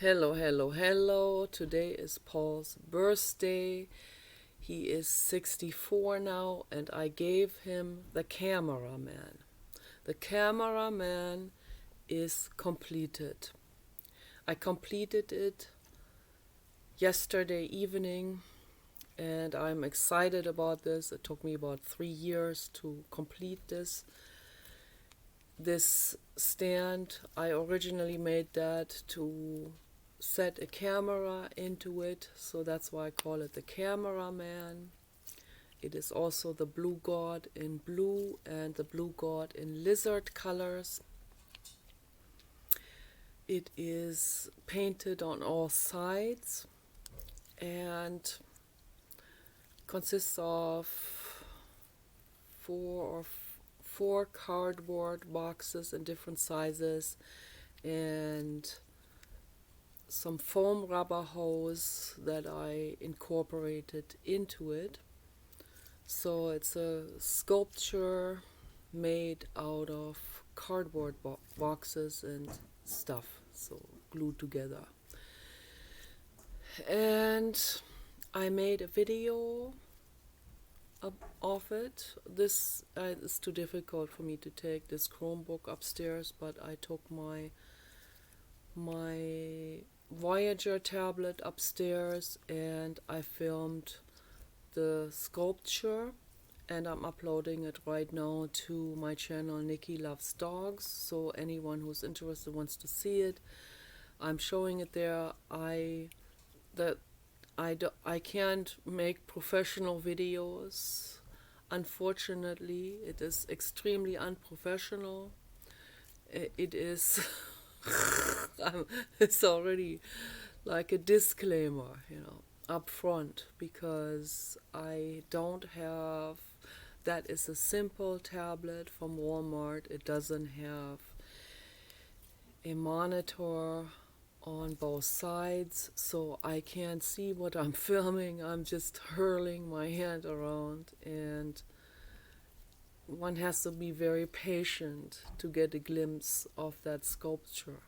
Hello, hello, hello. Today is Paul's birthday. He is 64 now, and I gave him the cameraman. The cameraman is completed. I completed it yesterday evening, and I'm excited about this. It took me about 3 years to complete this stand. I originally made that to set a camera into it, so that's why I call it the cameraman. It is also the blue god in blue and the blue god in lizard colors. It is painted on all sides and consists of four cardboard boxes in different sizes and some foam rubber hose that I incorporated into it. So it's a sculpture made out of cardboard boxes and stuff, so glued together. And I made a video of it. This is too difficult for me to take this Chromebook upstairs, but I took my Voyager tablet upstairs and I filmed the sculpture, and I'm uploading it right now to my channel Nicki LovesDogs, so anyone who's interested wants to see it. I'm showing it there. I can't make professional videos. Unfortunately, it is extremely unprofessional. It is it's already like a disclaimer, up front, because I don't have, that is a simple tablet from Walmart. It doesn't have a monitor on both sides, so I can't see what I'm filming. I'm just hurling my hand around, and one has to be very patient to get a glimpse of that sculpture.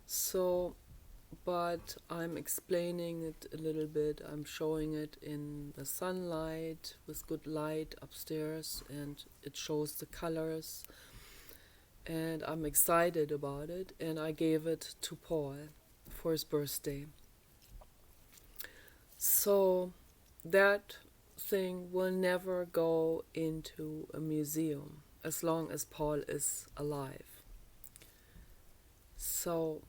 So, but I'm explaining it a little bit. I'm showing it in the sunlight with good light upstairs, and it shows the colors. And I'm excited about it, and I gave it to Paul for his birthday. So that thing will never go into a museum as long as Paul is alive. So,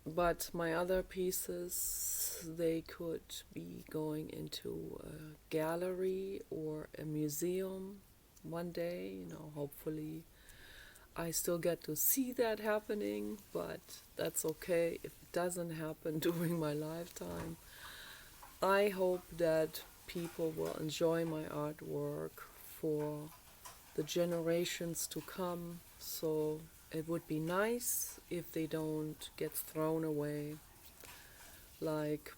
but my other pieces, they could be going into a gallery or a museum one day, hopefully I still get to see that happening, but that's okay if it doesn't happen during my lifetime. I hope that people will enjoy my artwork for the generations to come, so it would be nice if they don't get thrown away like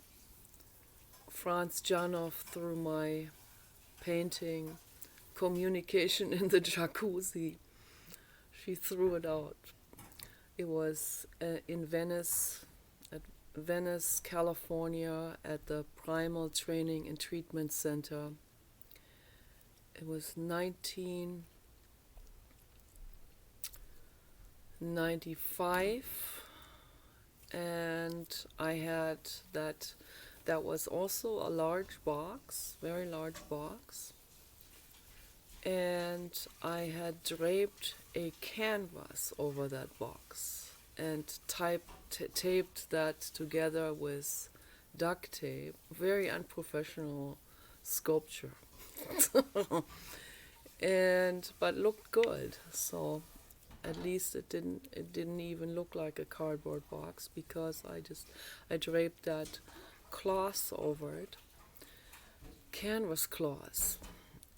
Franz Janov threw my painting Communication in the Jacuzzi. She threw it out. It was in Venice, California, at the Primal Training and Treatment Center. It was 1995, and I had that. That was also a large box, very large box, and I had draped a canvas over that box and taped that together with duct tape. Very unprofessional sculpture. But looked good, so at least it didn't even look like a cardboard box, because I draped that cloth over it, canvas cloth.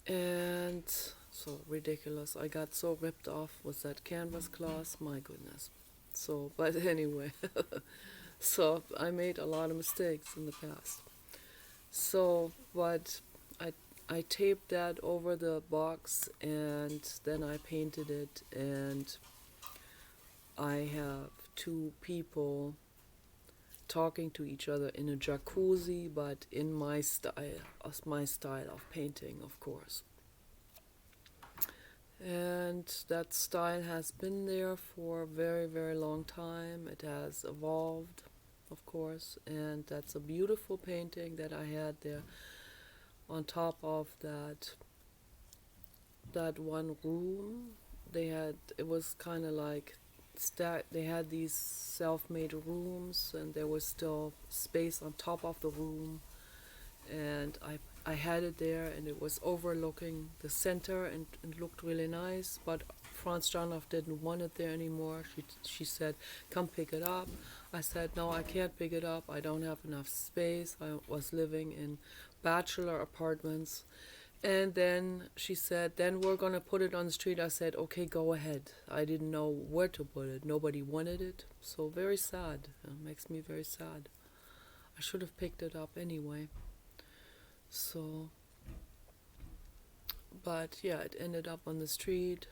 And so ridiculous. I got so ripped off with that canvas cloth, my goodness. So, but anyway, so I made a lot of mistakes in the past. So, but I taped that over the box, and then I painted it, and I have two people talking to each other in a jacuzzi, but in my style of painting, of course. And that style has been there for a very, very long time. It has evolved, of course, and that's a beautiful painting that I had there on top of that one room. It was kind of like they had these self-made rooms, and there was still space on top of the room, and I had it there, and it was overlooking the center, and it looked really nice. But Franz Janoff didn't want it there anymore. She said, "Come pick it up." I said, "No, I can't pick it up. I don't have enough space." I was living in bachelor apartments. And then she said, "Then we're going to put it on the street." I said, "Okay, go ahead." I didn't know where to put it. Nobody wanted it. So very sad. It makes me very sad. I should have picked it up anyway. So, but yeah, it ended up on the street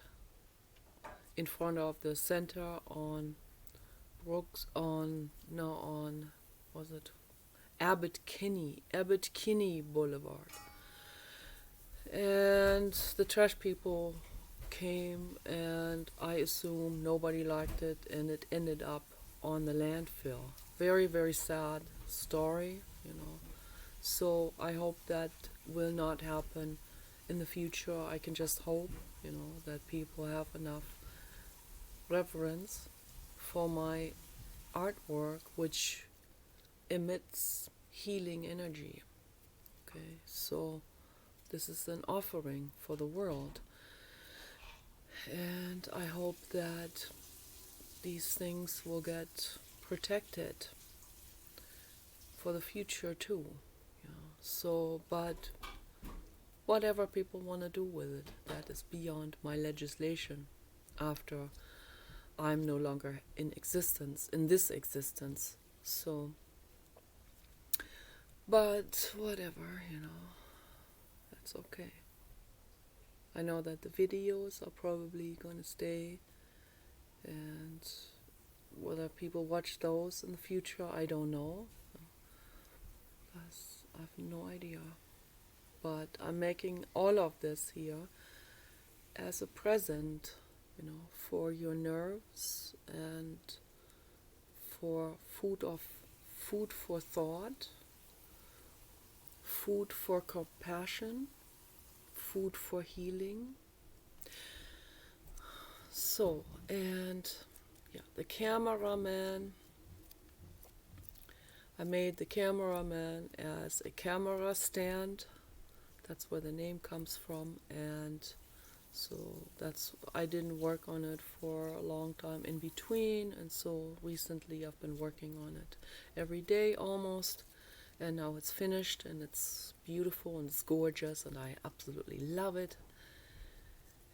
in front of the center on was it Abbot Kinney Boulevard. And the trash people came, and I assume nobody liked it, and it ended up on the landfill. Very, very sad story, So I hope that will not happen in the future. I can just hope, that people have enough reverence for my artwork, which emits healing energy. Okay, so this is an offering for the world. And I hope that these things will get protected for the future too. So, but whatever people want to do with it, that is beyond my legislation after I'm no longer in this existence. So, but whatever, that's okay. I know that the videos are probably going to stay, and whether people watch those in the future, I don't know. I have no idea. But I'm making all of this here as a present, for your nerves, and for food for thought, food for compassion, food for healing. So, and yeah, the cameraman, I made the cameraman as a camera stand. That's where the name comes from. And so I didn't work on it for a long time in between, and so recently I've been working on it every day almost, and now it's finished, and it's beautiful, and it's gorgeous, and I absolutely love it.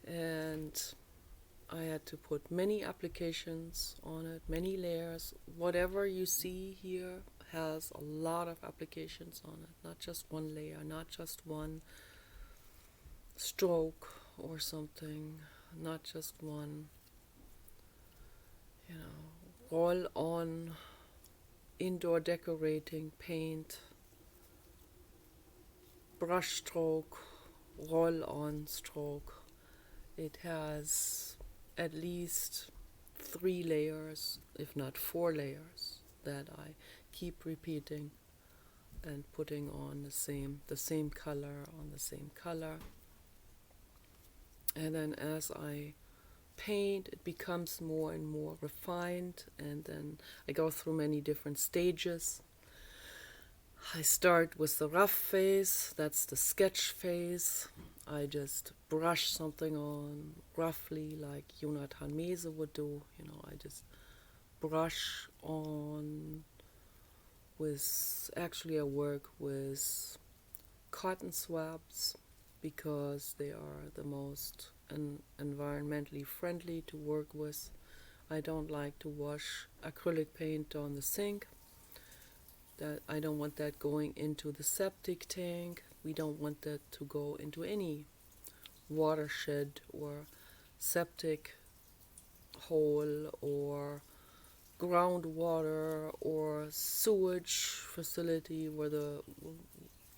And I had to put many applications on it, many layers. Whatever you see here has a lot of applications on it, not just one layer, not just one stroke or something, not just one, roll on indoor decorating paint, brush stroke, roll on stroke. It has at least 3 layers, if not 4 layers, that I keep repeating and putting on the same color on the same color. And then as I paint, it becomes more and more refined, and then I go through many different stages. I start with the rough phase, that's the sketch phase. I just brush something on roughly like Jonathan Mese would do. I just brush on I work with cotton swabs because they are the most environmentally friendly to work with. I don't like to wash acrylic paint on the sink. I don't want that going into the septic tank. We don't want that to go into any watershed or septic hole or groundwater or sewage facility where the,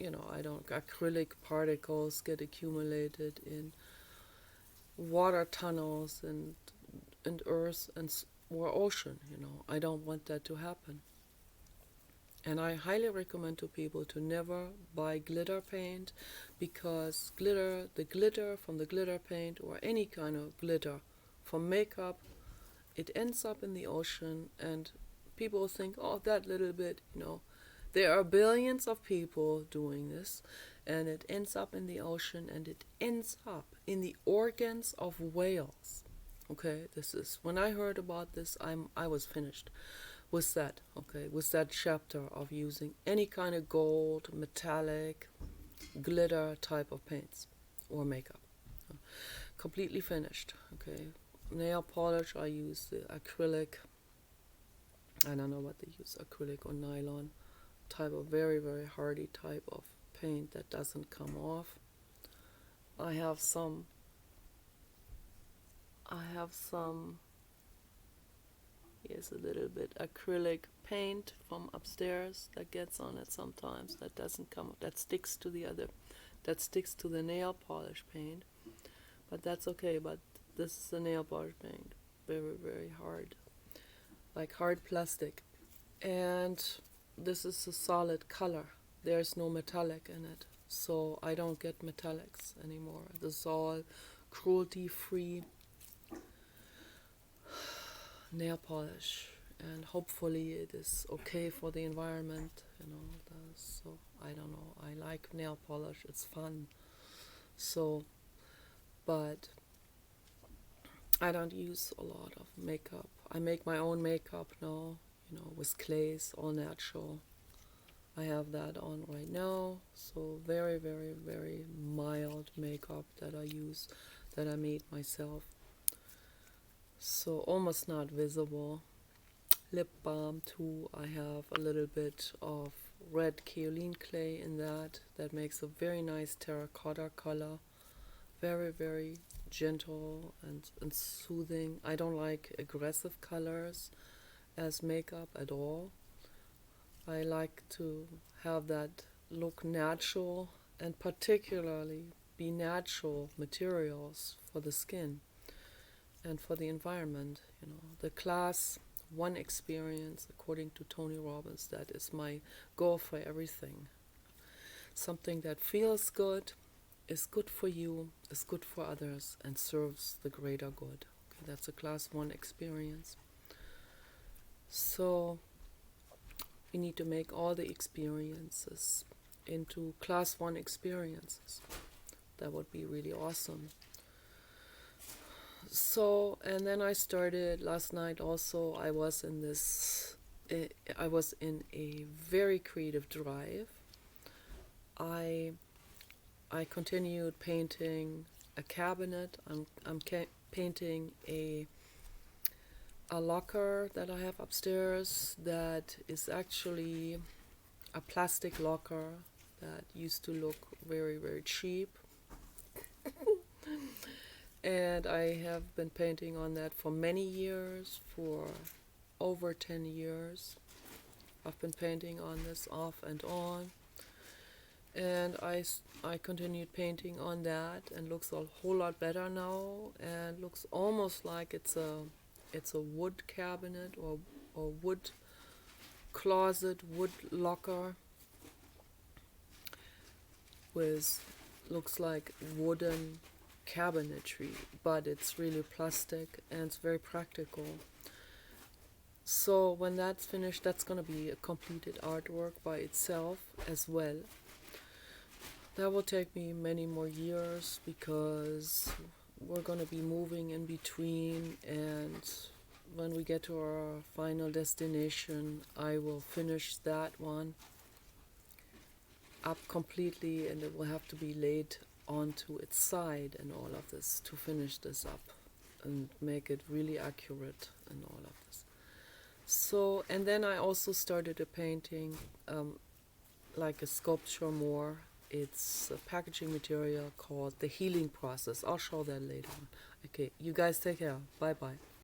I don't, acrylic particles get accumulated in water tunnels and earth or ocean. I don't want that to happen. And I highly recommend to people to never buy glitter paint, because the glitter from the glitter paint or any kind of glitter from makeup, it ends up in the ocean, and people think, oh, that little bit, There are billions of people doing this, and it ends up in the ocean, and it ends up in the organs of whales. Okay, when I heard about this, I was finished with that, with that chapter of using any kind of gold, metallic, glitter type of paints or makeup. Completely finished, Nail polish, I use the acrylic. I don't know what they use, acrylic or nylon type of very, very hardy type of paint that doesn't come off. I have some here's a little bit acrylic paint from upstairs that gets on it sometimes. That doesn't come, that sticks to the nail polish paint. But that's okay, but this is the nail polish paint. Very, very hard. Like hard plastic. And this is a solid color. There's no metallic in it. So I don't get metallics anymore. This is all cruelty-free nail polish, and hopefully it is okay for the environment, so I don't know, I like nail polish, it's fun, but I don't use a lot of makeup. I make my own makeup now, with clays, all natural. I have that on right now, so very, very, very mild makeup that I use, that I made myself. So almost not visible. Lip balm too, I have a little bit of red kaolin clay in that. That makes a very nice terracotta color. Very, very gentle and soothing. I don't like aggressive colors as makeup at all. I like to have that look natural, and particularly be natural materials for the skin and for the environment. The class 1 experience, according to Tony Robbins, that is my goal for everything. Something that feels good, is good for you, is good for others, and serves the greater good. That's a class 1 experience. So we need to make all the experiences into class 1 experiences. That would be really awesome. So, and then I started last night also. I was in a very creative drive. I continued painting a cabinet. I'm painting a locker that I have upstairs that is actually a plastic locker that used to look very, very cheap. And I have been painting on that for many years, for over 10 years. I've been painting on this off and on. And I continued painting on that, and looks a whole lot better now, and looks almost like it's a wood cabinet or wood closet, wood locker with, looks like wooden cabinetry, but it's really plastic and it's very practical. So when that's finished, that's going to be a completed artwork by itself as well. That will take me many more years, because we're going to be moving in between, and when we get to our final destination, I will finish that one up completely, and it will have to be laid onto its side and all of this to finish this up and make it really accurate and all of this. So, and then I also started a painting, like a sculpture more. It's a packaging material called The Healing Process. I'll show that later on. Okay, you guys take care. Bye bye.